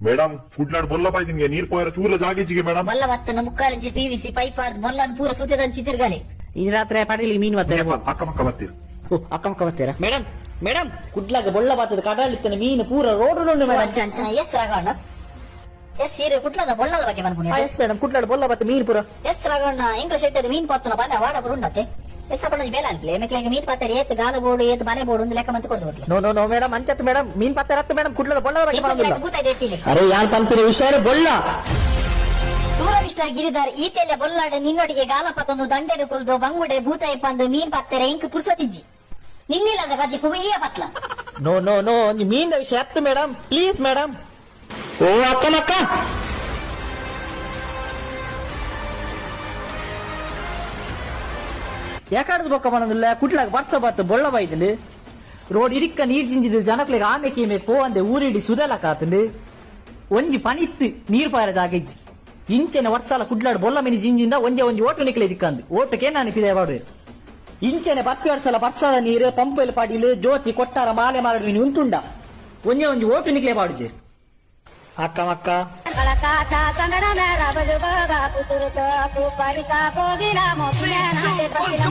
madam ಕುಡ್ಲಾಡ್ ಬೊಲ್ಲ ಪಾಯ್ತಿನ್ಗೆ ನೀರ್ ಪೋಯರ ಚೂರ್ಲ ಜಾಗೇಜಿಗೆ madam ಬೊಲ್ಲ ಬತ್ತನ ಮುಕ್ಕಾಲಿಂಚಿ PVC pipe ಆರ್ದು Bolton ಪೂರ ಸುತ್ತಿದಂಚಿ ತಿರ್ಗಾಲಿ ಈ ರಾತ್ರಿ ಪಡೀಲಿ ಮೀನ್ ಬತ್ತೀರ ಅಕ್ಕ ಪಕ್ಕ ಬರ್ತೀರಿ ಅಕ್ಕ ಮಕ್ಕ ಬರ್ತೀರಾ ಮೇಡಮ್ ಮೇಡಮ್ ಕುಡ್ಲಾಗ ಬೊಲ್ಲ ಬಾತದ ಕಡಲಿತ್ತನ ಮೀನು ಪೂರ ರೋಡ್ ಉಂಡು ಮೇಡಮ್ ಎಸ್ ರಾಘವಣ್ಣ ಎಸ್ ಸೀರೆ ಕುಟ್ಲದ ಬೊಲ್ಲದ ಬಗ್ಗೆ ಮನ್ಪುಣಿ ಎಸ್ ಮೇಡಮ್ ಕುಡ್ಲಾಡ ಬೊಲ್ಲ ಬಾತ ಮೀನ್ ಪೂರ ಎಸ್ ರಾಘವಣ್ಣ ಇಂಗ್ಲಿಷ್ ಇಟ್ಟದ ಮೀನ್ ಪತ್ತನ ಬಂದ ವಾಡ ಬರುಂಡತೆ ಎಸ್ ಅಪ್ಪಣ ಬೇಲ ಅನ್ಕ್ಲೆ ಮೇಕ್ಲೆಗೆ ಮೀನ್ ಪತ್ತಾರೆ ಏತ್ ಗಾಲ ಬೋರ್ಡು ಏತ್ ಮನೆ ಬೋರ್ಡು ಒಂದು ಲೆಕ್ಕ ಮಂತ್ ಕೊಡ್ದು ಬಿಡ್ಲಿ ನೋ ನೋ ನೋ ಮೇಡಮ್ ಅಂಚತ್ ಮೇಡಮ್ ಮೀನ್ ಪತ್ತೆ ರತ್ತ ಮೇಡಮ್ ಕುಡ್ಲಾಡ ಬೊಲ್ಲದ ಬಗ್ಗೆ ಮಾಡೋದಿಲ್ಲ ಗೊತ್ತಾಯ್ತು ಅರೆ ಯಾನ್ ಪಂಪಿನ ವಿಷಯ ಬೊಲ್ಲ ಟೂರಿಸ್ಟರ್ ಗಿರಿದಾರ್ ಈತೆಲ್ಲ ಬೊಲ್ಲಾಡ ನಿನ್ನೊಡಿಗೆ ಗಾಲ ಪತ್ತೊಂದು ದಂಡೆಡು ಕೊಲ್ದು ಬಂಗುಡೆ ಭೂತಾಯಿ ಪಂದು ಮೀನ್ ಪತ್ತಾರೆ ಇಂಕ್ ಪುರ್ಸೊತ್ತಿಜ್ಜಿ ನಿನ್ನಿಲ್ಲದ ಗಜ್ಜಿ ಪುಗಿಯ ಪತ್ಲ ನೋ ನೋ ನೋ ಮೀನ್ ವಿಷಯ ಹತ್ತು ಮೇಡಮ್ ಪ್ಲೀಸ್ ಮೇಡಮ್ ಓ ಅಕ್ಕನಕ್ಕ ಯಾಕಾಡದು ಬೊಕ್ಕ ಮಾಡೋದಿಲ್ಲ ಕುಟ್ಲಾಗ ಬರ್ಸ ಬಾತು ಬೊಳ್ಳ ಬಾಯ್ತಂಡು ರೋಡ್ ಇರಿಕ್ಕ ನೀರ್ ಜಿಂಜಿದು ಜನಕ್ಲೆಗ್ ಆಮೆ ಕೀಮೆ ಪೋಂದೆ ಊರಿಡಿ ಸುದಲಕ ಆತಂಡು ಒಂಜಿ ಪನಿತ್ತು ನೀರ್ ಪಾರ ಜಾಗ ಇಜ್ಜಿ ಇಂಚೆನ ವರ್ಷಾಲ ಕುಡ್ಲಾಡ್ ಬೊಲ್ಲ ಮಿನಿ ಜಿಂಜಿಂದ ಒಂಜೆ ಒಂಜಿ ಓಟು ನಿಕ್ಲೆ ದಿಕ್ಕಂದು ಓಟಕ್ಕೆ ನಾನು ಪಿದೆ ಬಾಡು ಇಂಚೆನೆ ಬತ್ತಿ ವರ್ಷಲ ಬರ್ಸದ ನೀರು ಪಂಪೆಲ್ ಪಾಡಿಲು ಜ್ಯೋತಿ ಕೊಟ್ಟಾರ ಮಾಲೆ ಮಾರಡಿ ಉಂಟುಂಡ ಒಂಜೆ ಒಂಜಿ ಓಟು ನಿಕ್ಲೆ ಬಾಡುಜೆ ಅಕ್ಕ ಮಕ್ಕ ಕಳಕಾಟ ಸಂಗಡ ಮೇರ ಬದು ಬಗ ಪುತುರುತ ಪುಪರಿಕ ಕೋಗಿಲ ಮೋಸಿನ ನಾಟೆ ಪತಿಲ